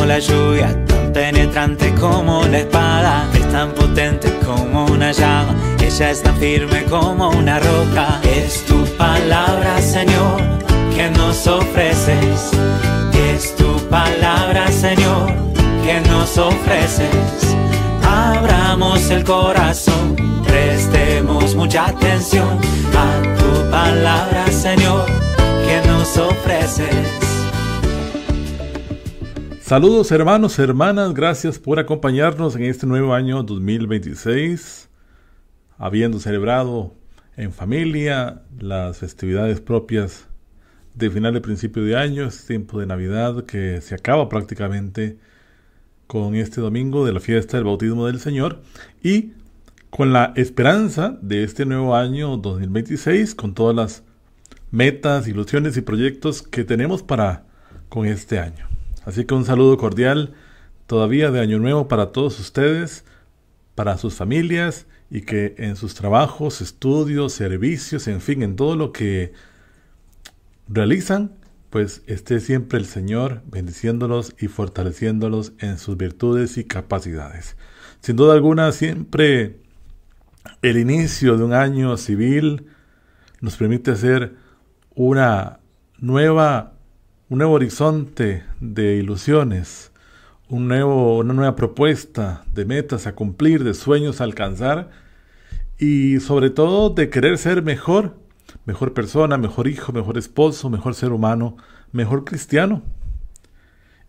como la lluvia, tan penetrante como la espada. Es tan potente como una llama, ella es tan firme como una roca. Es tu palabra, Señor, que nos ofreces. Es tu palabra, Señor, que nos ofreces. Abramos el corazón, prestemos mucha atención a tu palabra, Señor, que nos ofreces. Saludos hermanos, hermanas, gracias por acompañarnos en este nuevo año 2026, habiendo celebrado en familia las festividades propias de final de principio de año, este tiempo de Navidad que se acaba prácticamente con este domingo de la fiesta del bautismo del Señor, y con la esperanza de este nuevo año 2026, con todas las metas, ilusiones y proyectos que tenemos con este año. Así que un saludo cordial todavía de Año Nuevo para todos ustedes, para sus familias, y que en sus trabajos, estudios, servicios, en fin, en todo lo que realizan, pues esté siempre el Señor bendiciéndolos y fortaleciéndolos en sus virtudes y capacidades. Sin duda alguna, siempre el inicio de un año civil nos permite hacer un nuevo horizonte de ilusiones, una nueva propuesta de metas a cumplir, de sueños a alcanzar, y sobre todo de querer ser mejor persona, mejor hijo, mejor esposo, mejor ser humano, mejor cristiano.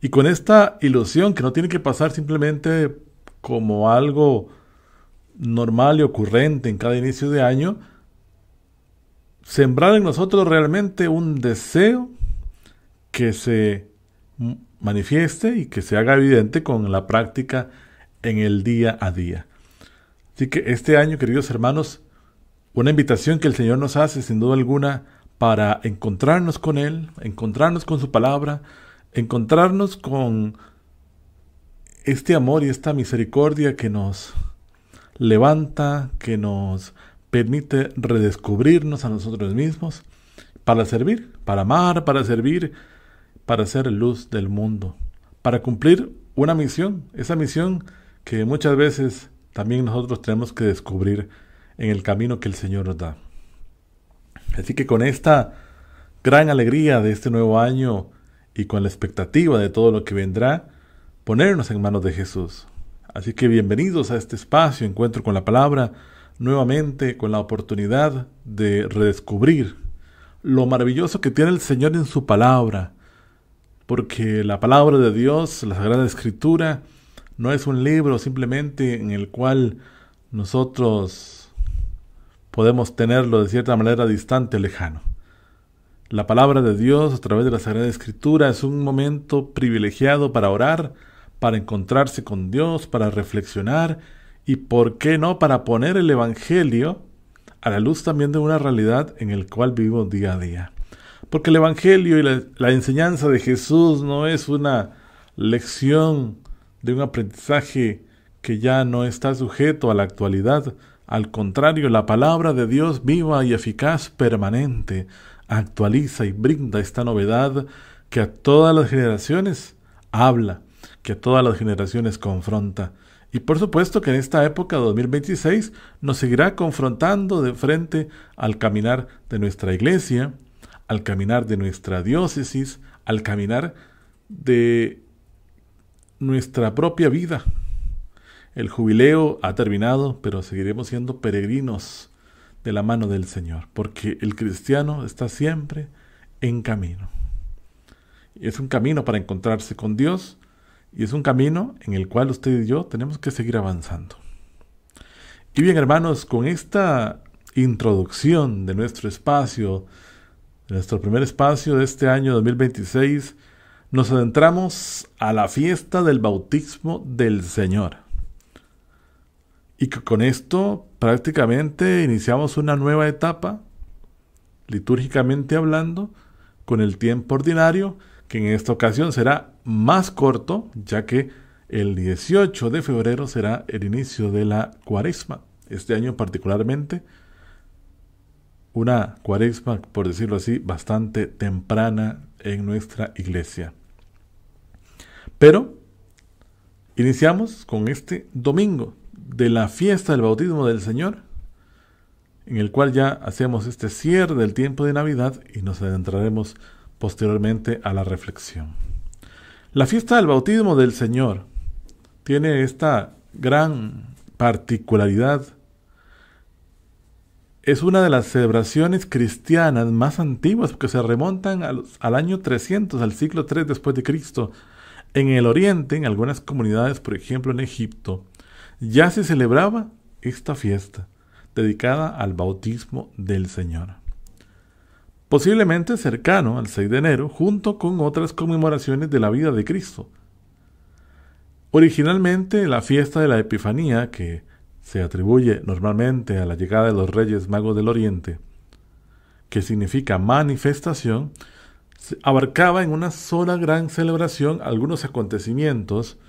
Y con esta ilusión que no tiene que pasar simplemente como algo normal y ocurrente en cada inicio de año, sembrar en nosotros realmente un deseo que se manifieste y que se haga evidente con la práctica en el día a día. Así que este año, queridos hermanos, una invitación que el Señor nos hace sin duda alguna para encontrarnos con Él, encontrarnos con su palabra, encontrarnos con este amor y esta misericordia que nos levanta, que nos permite redescubrirnos a nosotros mismos para servir, para amar, para servir, para ser luz del mundo, para cumplir una misión, esa misión que muchas veces también nosotros tenemos que descubrir en el camino que el Señor nos da. Así que con esta gran alegría de este nuevo año y con la expectativa de todo lo que vendrá, ponernos en manos de Jesús. Así que bienvenidos a este espacio, Encuentro con la Palabra, nuevamente con la oportunidad de redescubrir lo maravilloso que tiene el Señor en su palabra, porque la palabra de Dios, la Sagrada Escritura, no es un libro simplemente en el cual nosotros podemos tenerlo de cierta manera distante, lejano. La palabra de Dios a través de la Sagrada Escritura es un momento privilegiado para orar, para encontrarse con Dios, para reflexionar y, ¿por qué no?, para poner el Evangelio a la luz también de una realidad en el cual vivimos día a día. Porque el Evangelio y la enseñanza de Jesús no es una lección de un aprendizaje que ya no está sujeto a la actualidad. Al contrario, la palabra de Dios viva y eficaz, permanente, actualiza y brinda esta novedad que a todas las generaciones habla, que a todas las generaciones confronta. Y por supuesto que en esta época 2026 nos seguirá confrontando de frente al caminar de nuestra iglesia, al caminar de nuestra diócesis, al caminar de nuestra propia vida. El jubileo ha terminado, pero seguiremos siendo peregrinos de la mano del Señor, porque el cristiano está siempre en camino. Y es un camino para encontrarse con Dios, y es un camino en el cual usted y yo tenemos que seguir avanzando. Y bien, hermanos, con esta introducción de nuestro espacio, de nuestro primer espacio de este año 2026, nos adentramos a la fiesta del bautismo del Señor. Y que con esto prácticamente iniciamos una nueva etapa, litúrgicamente hablando, con el tiempo ordinario, que en esta ocasión será más corto, ya que el 18 de febrero será el inicio de la Cuaresma. Este año particularmente, una Cuaresma, por decirlo así, bastante temprana en nuestra iglesia. Pero Iniciamos con este domingo de la fiesta del bautismo del Señor, en el cual ya hacemos este cierre del tiempo de Navidad y nos adentraremos posteriormente a la reflexión. La fiesta del bautismo del Señor tiene esta gran particularidad. Es una de las celebraciones cristianas más antiguas porque se remontan al año 300, al siglo III después de Cristo. En el Oriente, en algunas comunidades, por ejemplo en Egipto, ya se celebraba esta fiesta dedicada al bautismo del Señor. Posiblemente cercano al 6 de enero, junto con otras conmemoraciones de la vida de Cristo. Originalmente, la fiesta de la Epifanía, que se atribuye normalmente a la llegada de los Reyes Magos del Oriente, que significa manifestación, abarcaba en una sola gran celebración algunos acontecimientos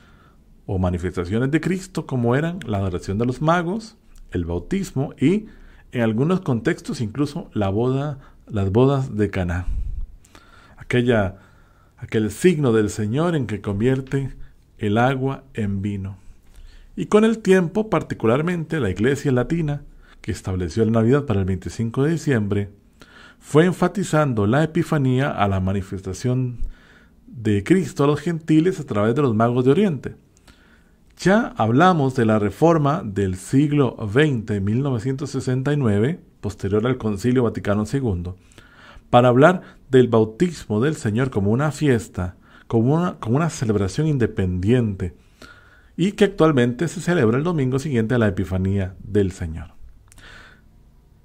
o manifestaciones de Cristo, como eran la adoración de los magos, el bautismo y, en algunos contextos, incluso las bodas de Caná. Aquel signo del Señor en que convierte el agua en vino. Y con el tiempo, particularmente la Iglesia Latina, que estableció la Navidad para el 25 de diciembre, fue enfatizando la Epifanía a la manifestación de Cristo a los gentiles a través de los magos de Oriente. Ya hablamos de la Reforma del siglo XX, 1969, posterior al Concilio Vaticano II, para hablar del bautismo del Señor como una fiesta, como una celebración independiente, y que actualmente se celebra el domingo siguiente a la Epifanía del Señor.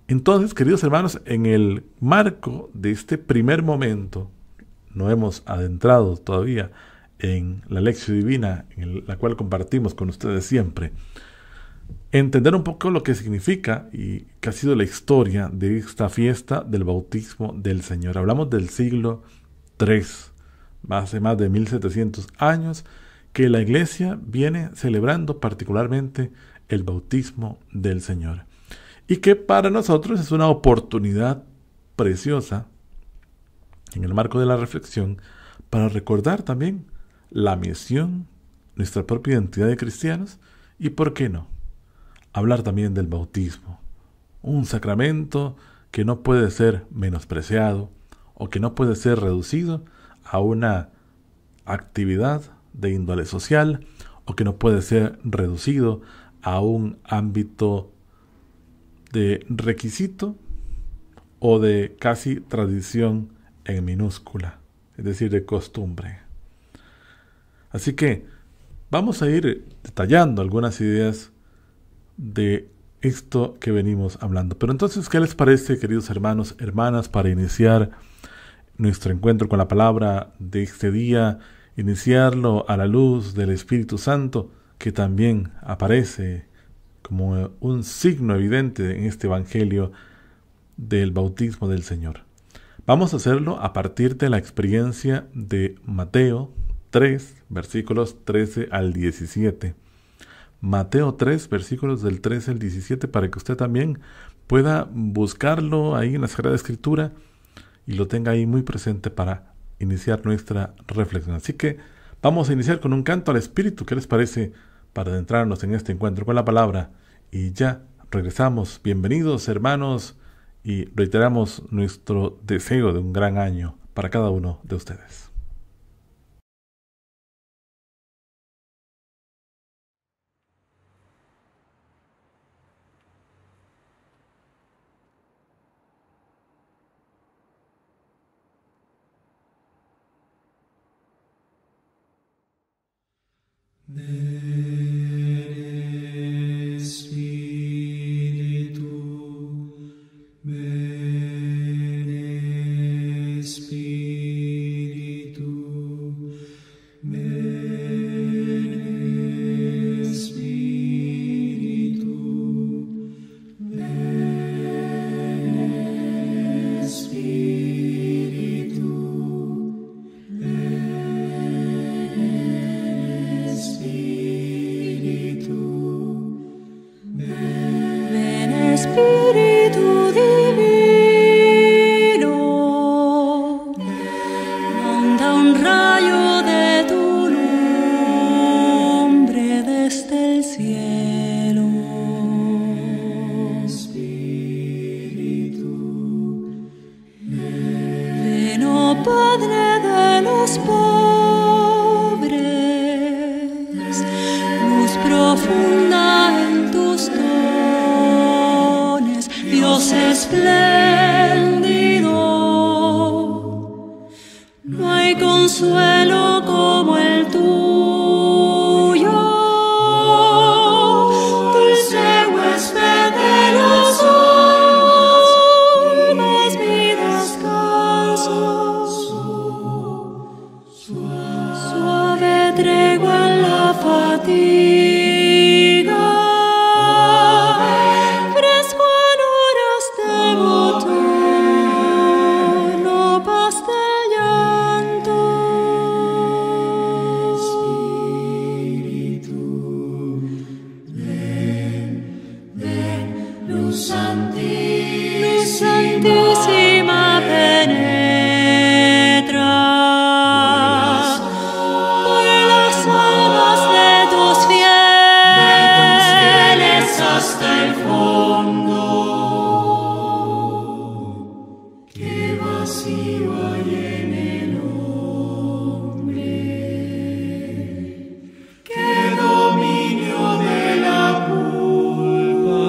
Entonces, queridos hermanos, en el marco de este primer momento, no hemos adentrado todavía en la Lección Divina, en la cual compartimos con ustedes siempre, entender un poco lo que significa y que ha sido la historia de esta fiesta del bautismo del Señor. Hablamos del siglo III, hace más de 1700 años, que la Iglesia viene celebrando particularmente el bautismo del Señor. Y que para nosotros es una oportunidad preciosa, en el marco de la reflexión, para recordar también la misión, nuestra propia identidad de cristianos y, ¿por qué no?, hablar también del bautismo, un sacramento que no puede ser menospreciado o que no puede ser reducido a una actividad de índole social o que no puede ser reducido a un ámbito de requisito o de casi tradición en minúscula, es decir, de costumbre. Así que vamos a ir detallando algunas ideas de esto que venimos hablando. Pero entonces, ¿qué les parece, queridos hermanos, hermanas, para iniciar nuestro encuentro con la palabra de este día, iniciarlo a la luz del Espíritu Santo, que también aparece como un signo evidente en este Evangelio del bautismo del Señor? Vamos a hacerlo a partir de la experiencia de Mateo 3, versículos 13 al 17. Mateo 3, versículos del 13 al 17, para que usted también pueda buscarlo ahí en la Sagrada Escritura y lo tenga ahí muy presente para iniciar nuestra reflexión. Así que vamos a iniciar con un canto al Espíritu. ¿Qué les parece para adentrarnos en este encuentro con la palabra? Y ya regresamos. Bienvenidos, hermanos, y reiteramos nuestro deseo de un gran año para cada uno de ustedes. Espíritu. fatiga, fresco en horas de bochorno, paz de llanto. Espíritu, ven, luz santísima, penetra por las almas de tus fieles hasta el fondo. Qué vacío hay en el hombre, qué dominio de la culpa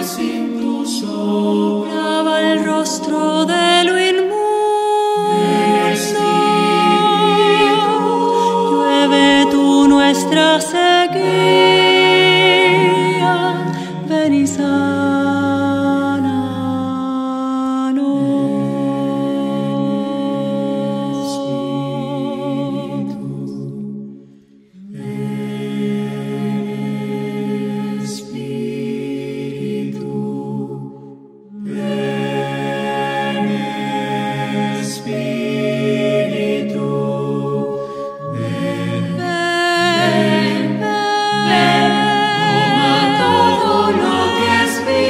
sin tu sombra. Lava el rostro de lo inmundo, llueve tú nuestra sequía, ven y sánanos. Espíritu, ven, Espíritu, ven, toma todo lo que Espíritu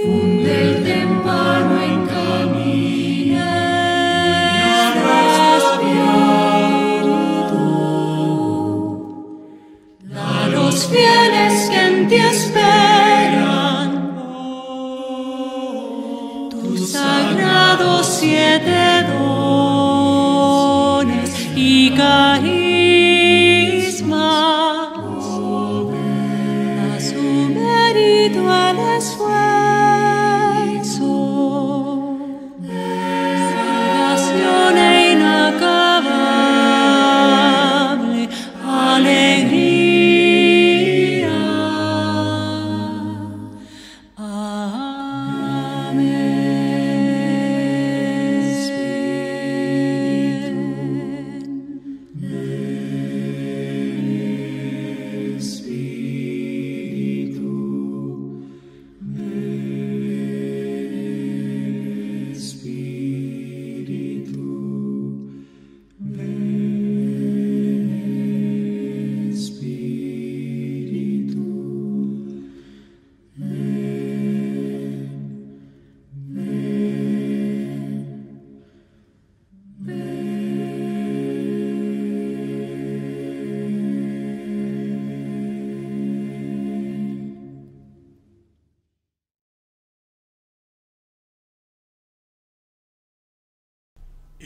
funde el témpano en caminos de Espíritu. A los fieles que en ti esperan tus sagrados 7 dones y carismas, a su mérito el esfuerzo, salvación e inacabable alegría.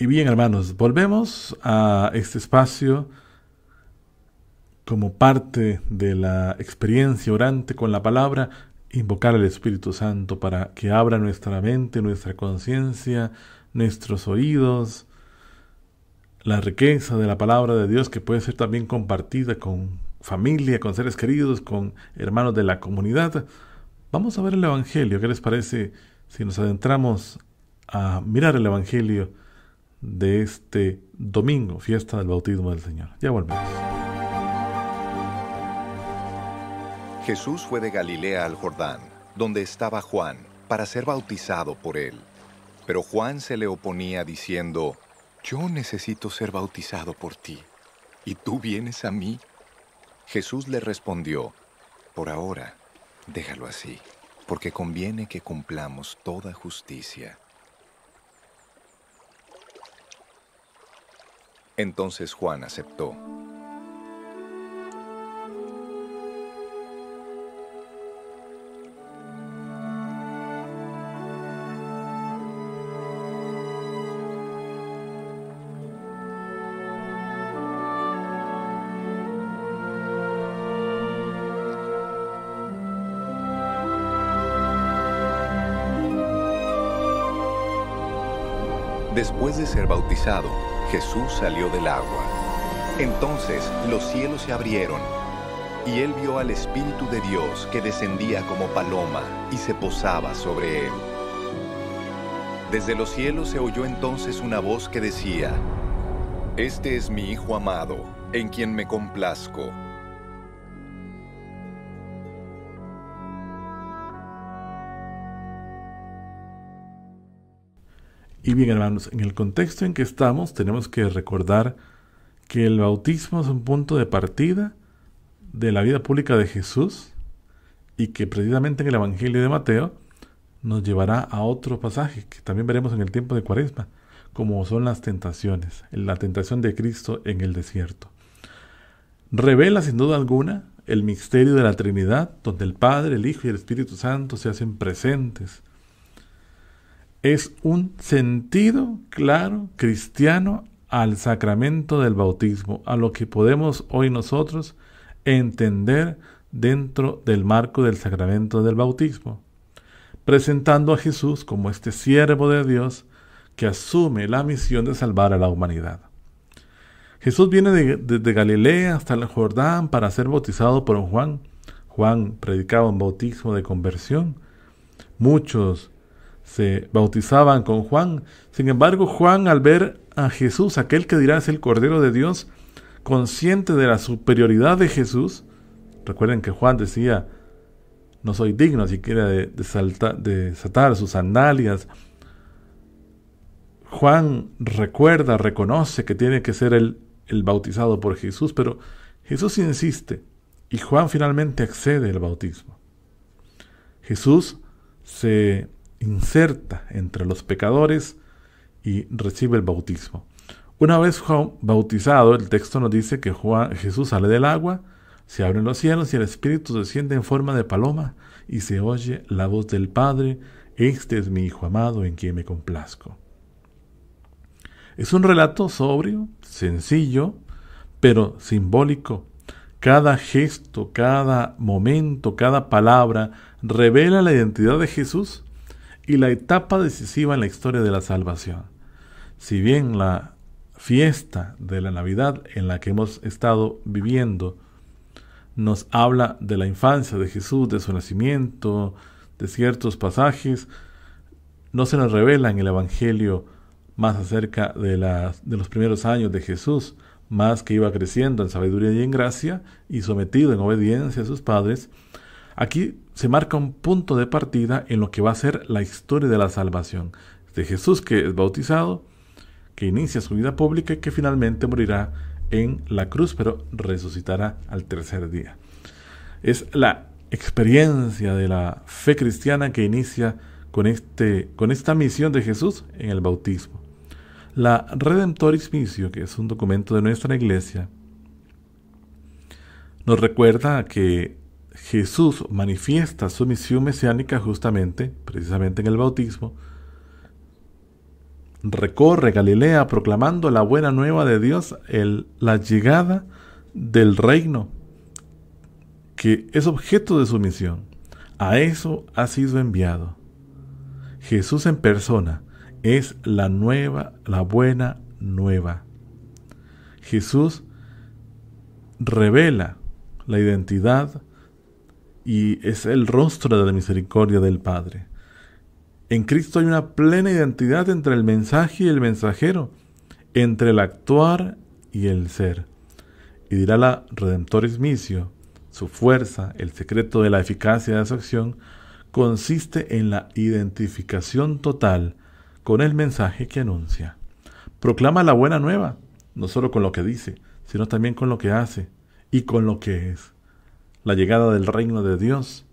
Y bien, hermanos, volvemos a este espacio como parte de la experiencia orante con la palabra, invocar al Espíritu Santo para que abra nuestra mente, nuestra conciencia, nuestros oídos, la riqueza de la palabra de Dios que puede ser también compartida con familia, con seres queridos, con hermanos de la comunidad. Vamos a ver el Evangelio. ¿Qué les parece si nos adentramos a mirar el Evangelio de este domingo, fiesta del bautismo del Señor? Ya volvemos. Jesús fue de Galilea al Jordán, donde estaba Juan, para ser bautizado por él. Pero Juan se le oponía diciendo: «Yo necesito ser bautizado por ti, ¿y tú vienes a mí?». Jesús le respondió: «Por ahora, déjalo así, porque conviene que cumplamos toda justicia». Entonces Juan aceptó. Después de ser bautizado, Jesús salió del agua. Entonces los cielos se abrieron, y él vio al Espíritu de Dios que descendía como paloma y se posaba sobre él. Desde los cielos se oyó entonces una voz que decía: Este es mi Hijo amado, en quien me complazco. Y bien, hermanos, en el contexto en que estamos, tenemos que recordar que el bautismo es un punto de partida de la vida pública de Jesús y que precisamente en el Evangelio de Mateo nos llevará a otro pasaje que también veremos en el tiempo de Cuaresma, como son las tentaciones, la tentación de Cristo en el desierto. Revela sin duda alguna el misterio de la Trinidad, donde el Padre, el Hijo y el Espíritu Santo se hacen presentes. Es un sentido claro cristiano al sacramento del bautismo, a lo que podemos hoy nosotros entender dentro del marco del sacramento del bautismo, presentando a Jesús como este siervo de Dios que asume la misión de salvar a la humanidad. Jesús viene desde Galilea hasta el Jordán para ser bautizado por Juan. Juan predicaba un bautismo de conversión. Muchos se bautizaban con Juan. Sin embargo, Juan, al ver a Jesús, aquel que dirá es el Cordero de Dios, consciente de la superioridad de Jesús, recuerden que Juan decía, no soy digno siquiera de desatar sus sandalias. Juan reconoce que tiene que ser el bautizado por Jesús, pero Jesús insiste y Juan finalmente accede al bautismo. Jesús se inserta entre los pecadores y recibe el bautismo. Una vez Juan bautizado, el texto nos dice que Jesús sale del agua, se abren los cielos y el Espíritu desciende en forma de paloma y se oye la voz del Padre: este es mi Hijo amado en quien me complazco. Es un relato sobrio, sencillo, pero simbólico. Cada gesto, cada momento, cada palabra revela la identidad de Jesús y la etapa decisiva en la historia de la salvación. Si bien la fiesta de la Navidad en la que hemos estado viviendo nos habla de la infancia de Jesús, de su nacimiento, de ciertos pasajes, no se nos revela en el Evangelio más acerca de los primeros años de Jesús, más que iba creciendo en sabiduría y en gracia y sometido en obediencia a sus padres. Aquí se marca un punto de partida en lo que va a ser la historia de la salvación, de Jesús que es bautizado, que inicia su vida pública y que finalmente morirá en la cruz, pero resucitará al tercer día. Es la experiencia de la fe cristiana que inicia con esta misión de Jesús en el bautismo. La Redemptoris Missio, que es un documento de nuestra Iglesia, nos recuerda que Jesús manifiesta su misión mesiánica precisamente en el bautismo. Recorre Galilea proclamando la buena nueva de Dios, la llegada del reino, que es objeto de su misión. A eso ha sido enviado. Jesús en persona es la buena nueva. Jesús revela la identidad y es el rostro de la misericordia del Padre. En Cristo hay una plena identidad entre el mensaje y el mensajero, entre el actuar y el ser. Y dirá la Redemptoris Missio, su fuerza, el secreto de la eficacia de su acción, consiste en la identificación total con el mensaje que anuncia. Proclama la buena nueva, no solo con lo que dice, sino también con lo que hace y con lo que es. La llegada del reino de Dios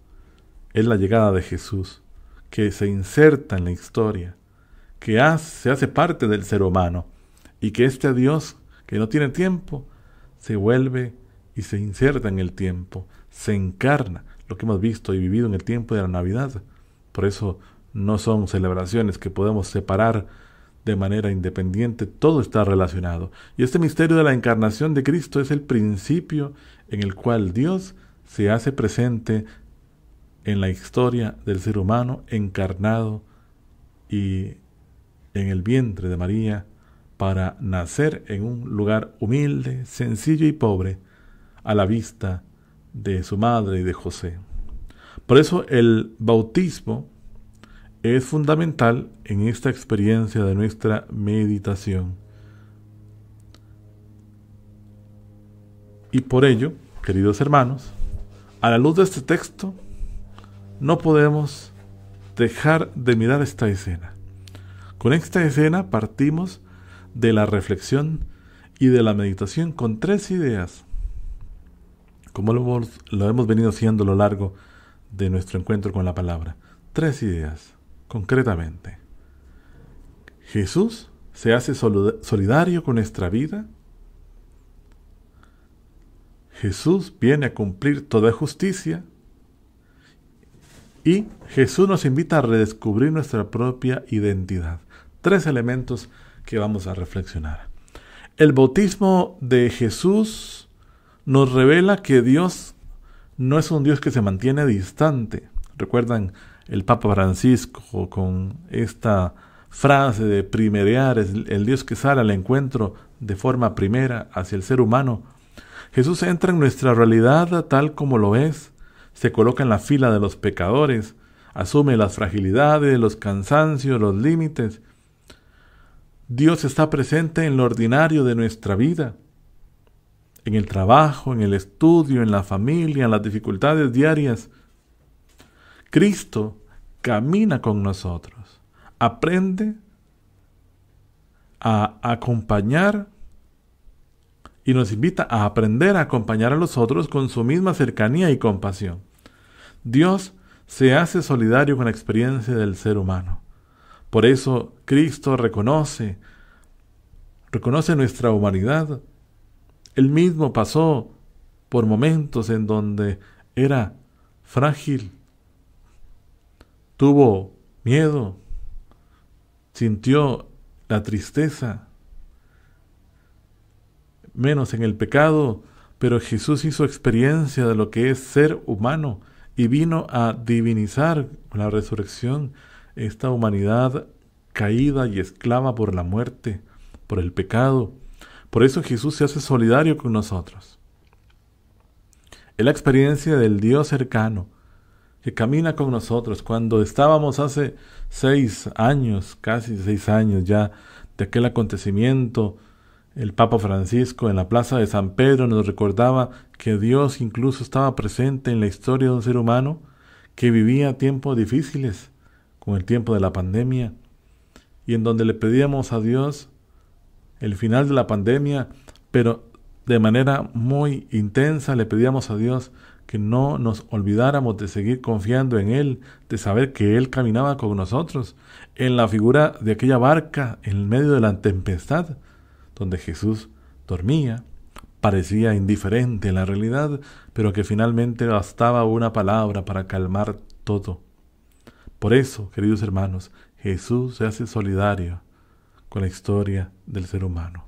es la llegada de Jesús, que se inserta en la historia, que se hace parte del ser humano, y que este Dios, que no tiene tiempo, se vuelve y se inserta en el tiempo, se encarna, lo que hemos visto y vivido en el tiempo de la Navidad. Por eso no son celebraciones que podemos separar de manera independiente, todo está relacionado. Y este misterio de la encarnación de Cristo es el principio en el cual Dios se hace presente en la historia del ser humano encarnado y en el vientre de María para nacer en un lugar humilde, sencillo y pobre a la vista de su madre y de José. Por eso el bautismo es fundamental en esta experiencia de nuestra meditación. Y por ello, queridos hermanos, a la luz de este texto, no podemos dejar de mirar esta escena. Con esta escena partimos de la reflexión y de la meditación con 3 ideas, como lo hemos venido haciendo a lo largo de nuestro encuentro con la palabra. 3 ideas, concretamente. Jesús se hace solidario con nuestra vida. Jesús viene a cumplir toda justicia. Y Jesús nos invita a redescubrir nuestra propia identidad. 3 elementos que vamos a reflexionar. El bautismo de Jesús nos revela que Dios no es un Dios que se mantiene distante. ¿Recuerdan el Papa Francisco con esta frase de primerear, es el Dios que sale al encuentro de forma primera hacia el ser humano? Jesús entra en nuestra realidad tal como lo es, se coloca en la fila de los pecadores, asume las fragilidades, los cansancios, los límites. Dios está presente en lo ordinario de nuestra vida, en el trabajo, en el estudio, en la familia, en las dificultades diarias. Cristo camina con nosotros, aprende a acompañar y nos invita a aprender a acompañar a los otros con su misma cercanía y compasión. Dios se hace solidario con la experiencia del ser humano. Por eso Cristo reconoce nuestra humanidad. Él mismo pasó por momentos en donde era frágil, tuvo miedo, sintió la tristeza, menos en el pecado, pero Jesús hizo experiencia de lo que es ser humano y vino a divinizar con la resurrección esta humanidad caída y esclava por la muerte, por el pecado. Por eso Jesús se hace solidario con nosotros. Es la experiencia del Dios cercano que camina con nosotros. Cuando estábamos hace 6 años, casi 6 años ya, de aquel acontecimiento, el Papa Francisco en la Plaza de San Pedro nos recordaba que Dios incluso estaba presente en la historia de un ser humano que vivía tiempos difíciles, con el tiempo de la pandemia, y en donde le pedíamos a Dios el final de la pandemia, pero de manera muy intensa le pedíamos a Dios que no nos olvidáramos de seguir confiando en Él, de saber que Él caminaba con nosotros, en la figura de aquella barca en medio de la tempestad, donde Jesús dormía, parecía indiferente a la realidad, pero que finalmente bastaba una palabra para calmar todo. Por eso, queridos hermanos, Jesús se hace solidario con la historia del ser humano.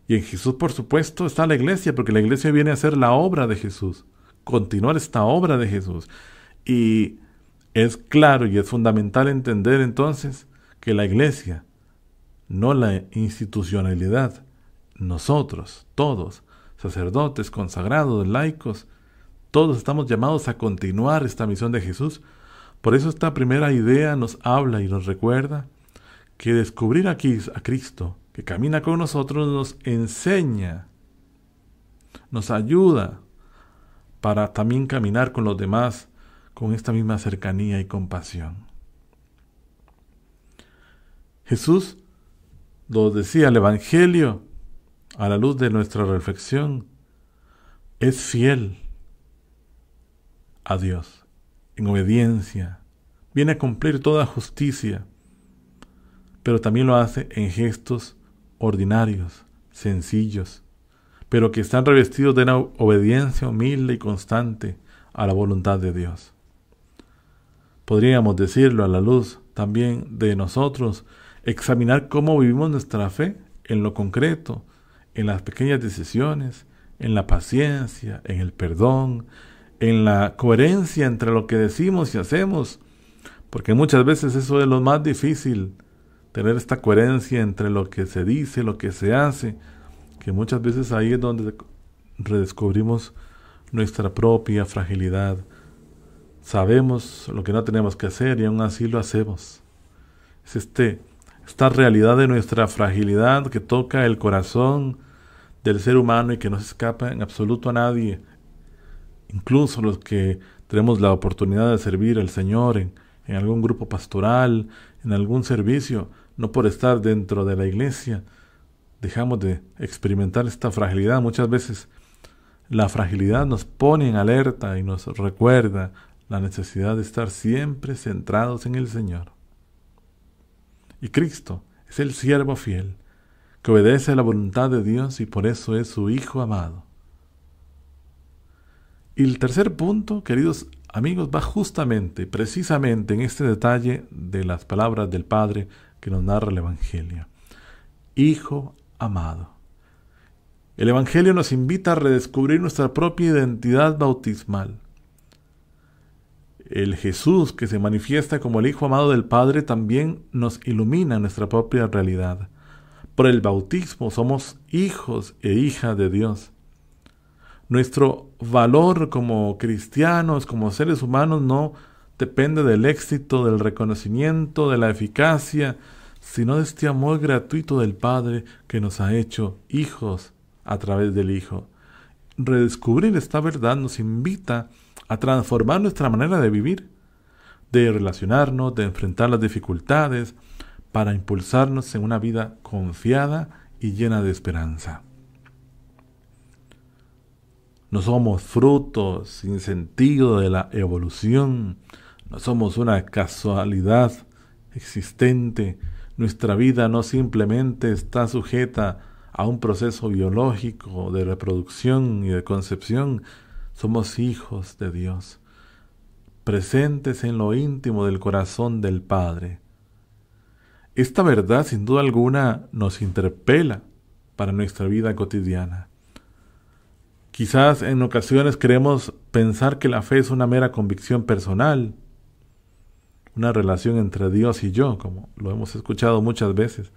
Y en Jesús, por supuesto, está la iglesia, porque la iglesia viene a hacer la obra de Jesús, continuar esta obra de Jesús. Y es claro y es fundamental entender entonces que la iglesia, no la institucionalidad, nosotros, todos, sacerdotes, consagrados, laicos, todos estamos llamados a continuar esta misión de Jesús. Por eso esta primera idea nos habla y nos recuerda que descubrir aquí a Cristo, que camina con nosotros, nos enseña, nos ayuda para también caminar con los demás con esta misma cercanía y compasión. Jesús lo decía el Evangelio, a la luz de nuestra reflexión, es fiel a Dios, en obediencia, viene a cumplir toda justicia, pero también lo hace en gestos ordinarios, sencillos, pero que están revestidos de una obediencia humilde y constante a la voluntad de Dios. Podríamos decirlo a la luz también de nosotros, examinar cómo vivimos nuestra fe en lo concreto, en las pequeñas decisiones, en la paciencia, en el perdón, en la coherencia entre lo que decimos y hacemos, porque muchas veces eso es lo más difícil, tener esta coherencia entre lo que se dice, lo que se hace, que muchas veces ahí es donde redescubrimos nuestra propia fragilidad. Sabemos lo que no tenemos que hacer y aún así lo hacemos. Es esta realidad de nuestra fragilidad que toca el corazón del ser humano y que no se escapa en absoluto a nadie, incluso los que tenemos la oportunidad de servir al Señor en algún grupo pastoral, en algún servicio, no por estar dentro de la iglesia, dejamos de experimentar esta fragilidad. Muchas veces la fragilidad nos pone en alerta y nos recuerda la necesidad de estar siempre centrados en el Señor. Y Cristo es el siervo fiel, que obedece a la voluntad de Dios y por eso es su Hijo amado. Y el tercer punto, queridos amigos, va justamente, precisamente en este detalle de las palabras del Padre que nos narra el Evangelio. Hijo amado. El Evangelio nos invita a redescubrir nuestra propia identidad bautismal. El Jesús que se manifiesta como el Hijo amado del Padre también nos ilumina nuestra propia realidad. Por el bautismo somos hijos e hijas de Dios. Nuestro valor como cristianos, como seres humanos, no depende del éxito, del reconocimiento, de la eficacia, sino de este amor gratuito del Padre que nos ha hecho hijos a través del Hijo. Redescubrir esta verdad nos invita a transformar nuestra manera de vivir, de relacionarnos, de enfrentar las dificultades, para impulsarnos en una vida confiada y llena de esperanza. No somos frutos sin sentido de la evolución, no somos una casualidad existente. Nuestra vida no simplemente está sujeta a un proceso biológico de reproducción y de concepción. Somos hijos de Dios, presentes en lo íntimo del corazón del Padre. Esta verdad, sin duda alguna, nos interpela para nuestra vida cotidiana. Quizás en ocasiones queremos pensar que la fe es una mera convicción personal, una relación entre Dios y yo, como lo hemos escuchado muchas veces.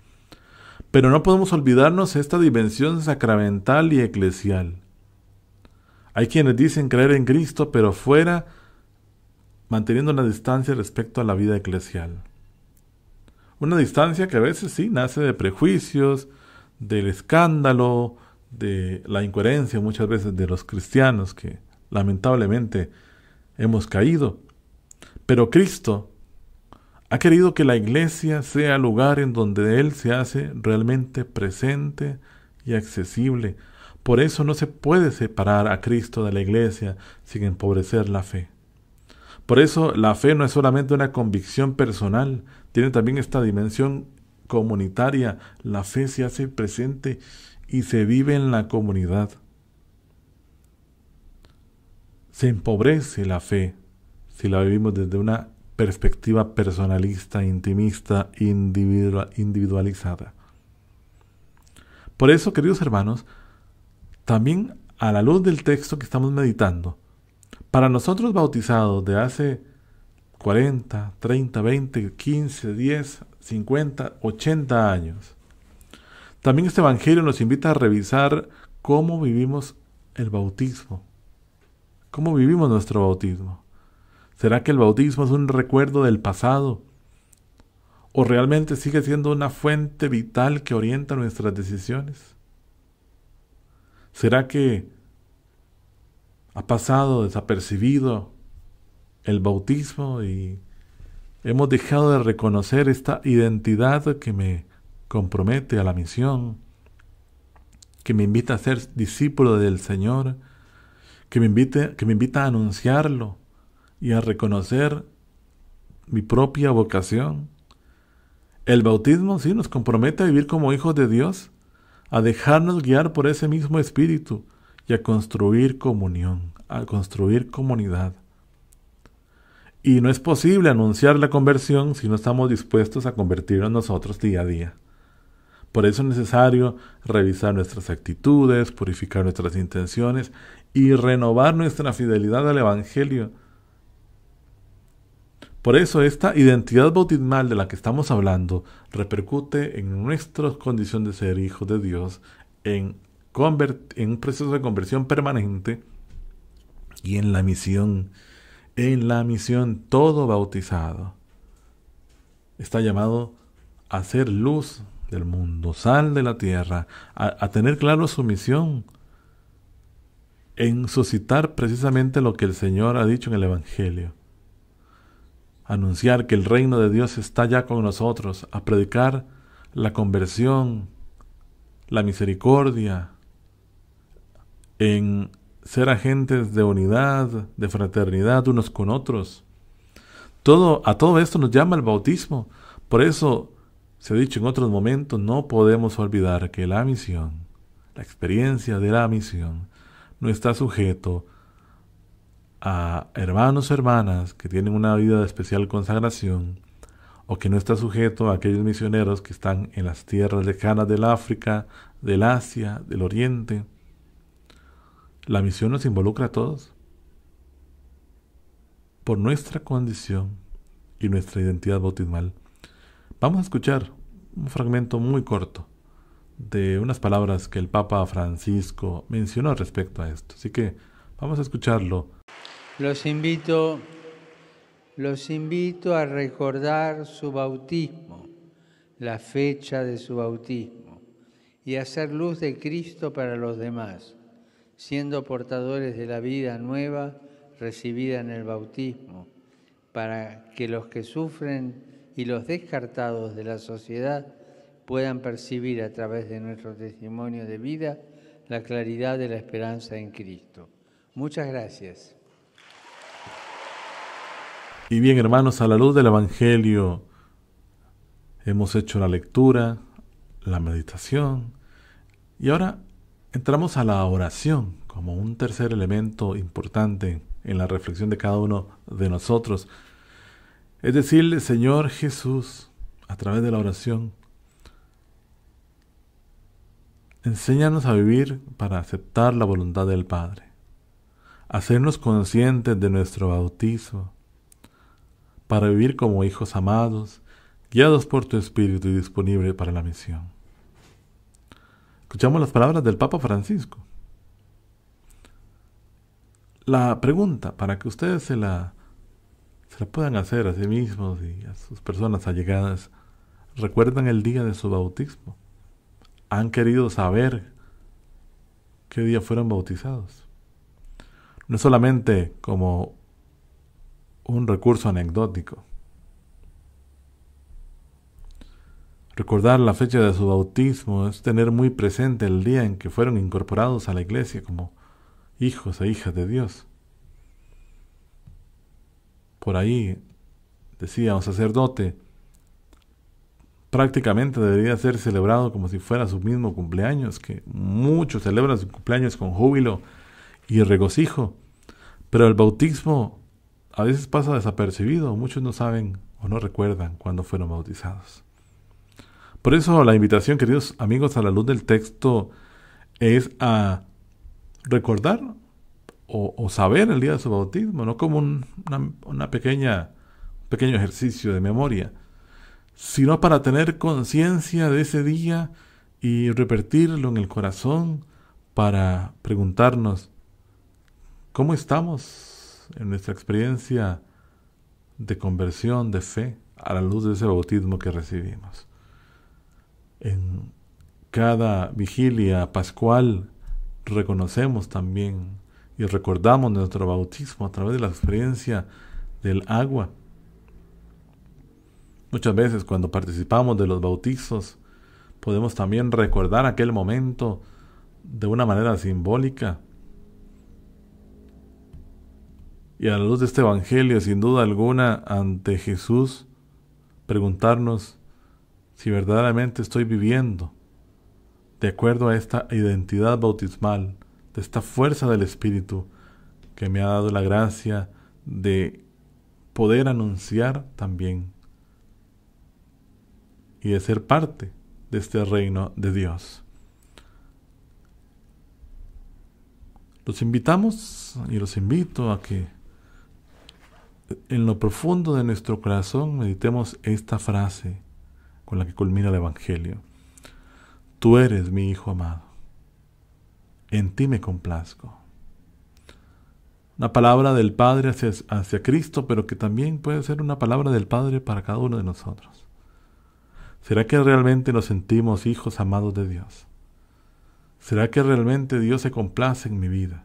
Pero no podemos olvidarnos esta dimensión sacramental y eclesial. Hay quienes dicen creer en Cristo, pero fuera, manteniendo una distancia respecto a la vida eclesial. Una distancia que a veces sí nace de prejuicios, del escándalo, de la incoherencia muchas veces de los cristianos que lamentablemente hemos caído. Pero Cristo ha querido que la iglesia sea el lugar en donde Él se hace realmente presente y accesible. Por eso no se puede separar a Cristo de la iglesia sin empobrecer la fe. Por eso la fe no es solamente una convicción personal, tiene también esta dimensión comunitaria. La fe se hace presente y se vive en la comunidad. Se empobrece la fe si la vivimos desde una perspectiva personalista, intimista, individualizada. Por eso, queridos hermanos, también a la luz del texto que estamos meditando, para nosotros bautizados de hace 40, 30, 20, 15, 10, 50, 80 años, también este Evangelio nos invita a revisar cómo vivimos el bautismo. ¿Cómo vivimos nuestro bautismo? ¿Será que el bautismo es un recuerdo del pasado? ¿O realmente sigue siendo una fuente vital que orienta nuestras decisiones? ¿Será que ha pasado desapercibido el bautismo y hemos dejado de reconocer esta identidad que me compromete a la misión, que me invita a ser discípulo del Señor, que me invita a anunciarlo y a reconocer mi propia vocación? El bautismo sí nos compromete a vivir como hijos de Dios, a dejarnos guiar por ese mismo Espíritu y a construir comunión, a construir comunidad. Y no es posible anunciar la conversión si no estamos dispuestos a convertirnos nosotros día a día. Por eso es necesario revisar nuestras actitudes, purificar nuestras intenciones y renovar nuestra fidelidad al Evangelio. Por eso esta identidad bautismal de la que estamos hablando repercute en nuestra condición de ser hijos de Dios, en un proceso de conversión permanente y en la misión. En la misión, todo bautizado está llamado a ser luz del mundo, sal de la tierra, a tener claro su misión en suscitar precisamente lo que el Señor ha dicho en el Evangelio. Anunciar que el reino de Dios está ya con nosotros, a predicar la conversión, la misericordia, en ser agentes de unidad, de fraternidad unos con otros. A todo esto nos llama el bautismo. Por eso, se ha dicho en otros momentos, no podemos olvidar que la misión, la experiencia de la misión, no está sujeto a hermanos o hermanas que tienen una vida de especial consagración, o que no está sujeto a aquellos misioneros que están en las tierras lejanas del África, del Asia, del Oriente. La misión nos involucra a todos, por nuestra condición y nuestra identidad bautismal. Vamos a escuchar un fragmento muy corto de unas palabras que el Papa Francisco mencionó respecto a esto. Así que vamos a escucharlo. Los invito a recordar su bautismo, la fecha de su bautismo, y a hacer luz de Cristo para los demás, siendo portadores de la vida nueva recibida en el bautismo, para que los que sufren y los descartados de la sociedad puedan percibir a través de nuestro testimonio de vida la claridad de la esperanza en Cristo. Muchas gracias. Y bien, hermanos, a la luz del Evangelio hemos hecho la lectura, la meditación, y ahora entramos a la oración como un tercer elemento importante en la reflexión de cada uno de nosotros. Es decirle, Señor Jesús, a través de la oración, enséñanos a vivir para aceptar la voluntad del Padre, hacernos conscientes de nuestro bautizo, para vivir como hijos amados, guiados por tu Espíritu y disponibles para la misión. Escuchamos las palabras del Papa Francisco. La pregunta, para que ustedes se la puedan hacer a sí mismos y a sus personas allegadas, ¿recuerdan el día de su bautismo? ¿Han querido saber qué día fueron bautizados? No es solamente como un recurso anecdótico. Recordar la fecha de su bautismo es tener muy presente el día en que fueron incorporados a la iglesia como hijos e hijas de Dios. Por ahí, decía un sacerdote, prácticamente debería ser celebrado como si fuera su mismo cumpleaños, que muchos celebran su cumpleaños con júbilo y regocijo, pero el bautismo a veces pasa desapercibido, muchos no saben o no recuerdan cuándo fueron bautizados. Por eso la invitación, queridos amigos, a la luz del texto es a recordar o saber el día de su bautismo, no como un pequeño ejercicio de memoria, sino para tener conciencia de ese día y repetirlo en el corazón para preguntarnos cómo estamos en nuestra experiencia de conversión, de fe, a la luz de ese bautismo que recibimos. En cada vigilia pascual reconocemos también y recordamos nuestro bautismo a través de la experiencia del agua. Muchas veces cuando participamos de los bautizos podemos también recordar aquel momento de una manera simbólica. Y a la luz de este Evangelio, sin duda alguna, ante Jesús, preguntarnos si verdaderamente estoy viviendo de acuerdo a esta identidad bautismal, de esta fuerza del Espíritu que me ha dado la gracia de poder anunciar también y de ser parte de este reino de Dios. Los invitamos y los invito a que en lo profundo de nuestro corazón meditemos esta frase con la que culmina el Evangelio. Tú eres mi Hijo amado, en ti me complazco. Una palabra del Padre hacia Cristo, pero que también puede ser una palabra del Padre para cada uno de nosotros. ¿Será que realmente nos sentimos hijos amados de Dios? ¿Será que realmente Dios se complace en mi vida?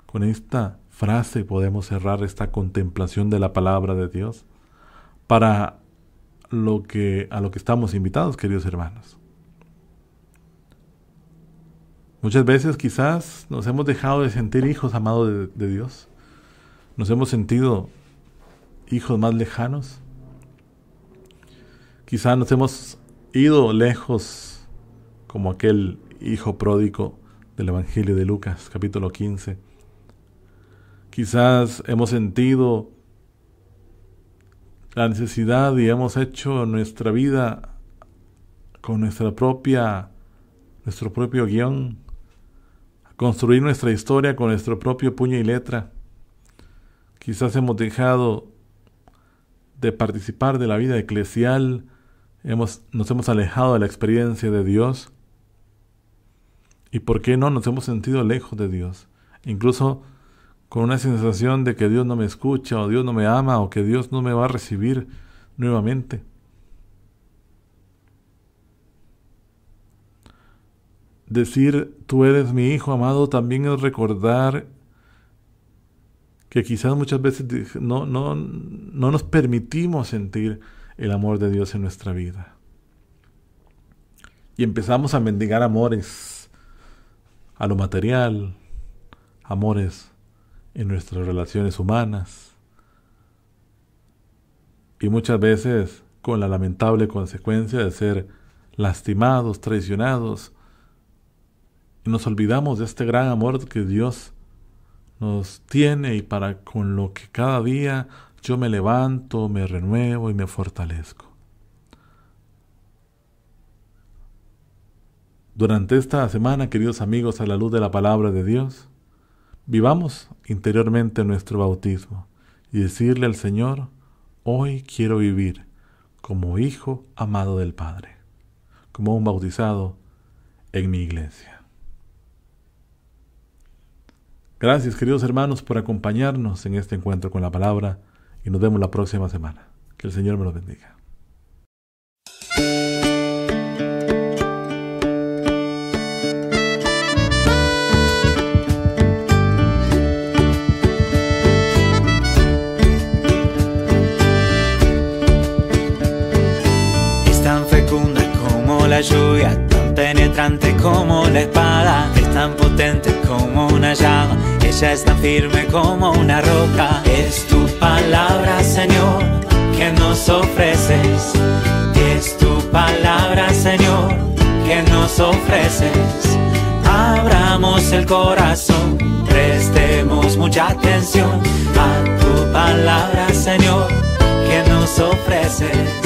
Con esta frase podemos cerrar esta contemplación de la palabra de Dios para a lo que estamos invitados, queridos hermanos. Muchas veces quizás nos hemos dejado de sentir hijos amados de Dios. Nos hemos sentido hijos más lejanos. Quizás nos hemos ido lejos como aquel hijo pródigo del Evangelio de Lucas, capítulo 15. Quizás hemos sentido la necesidad y hemos hecho nuestra vida con nuestro propio guión, construir nuestra historia con nuestro propio puño y letra. Quizás hemos dejado de participar de la vida eclesial, nos hemos alejado de la experiencia de Dios. ¿Y por qué no nos hemos sentido lejos de Dios? Incluso con una sensación de que Dios no me escucha, o Dios no me ama, o que Dios no me va a recibir nuevamente. Decir, tú eres mi hijo amado, también es recordar que quizás muchas veces no nos permitimos sentir el amor de Dios en nuestra vida. Y empezamos a mendigar amores a lo material, amores en nuestras relaciones humanas, y muchas veces con la lamentable consecuencia de ser lastimados, traicionados, y nos olvidamos de este gran amor que Dios nos tiene y con lo que cada día yo me levanto, me renuevo y me fortalezco. Durante esta semana, queridos amigos, a la luz de la palabra de Dios, vivamos interiormente nuestro bautismo y decirle al Señor, hoy quiero vivir como hijo amado del Padre, como un bautizado en mi iglesia. Gracias, queridos hermanos, por acompañarnos en este encuentro con la palabra y nos vemos la próxima semana. Que el Señor me los bendiga. La lluvia, tan penetrante como la espada, es tan potente como una llama, ella es tan firme como una roca. Es tu palabra, Señor, que nos ofreces, es tu palabra, Señor, que nos ofreces. Abramos el corazón, prestemos mucha atención a tu palabra, Señor, que nos ofreces.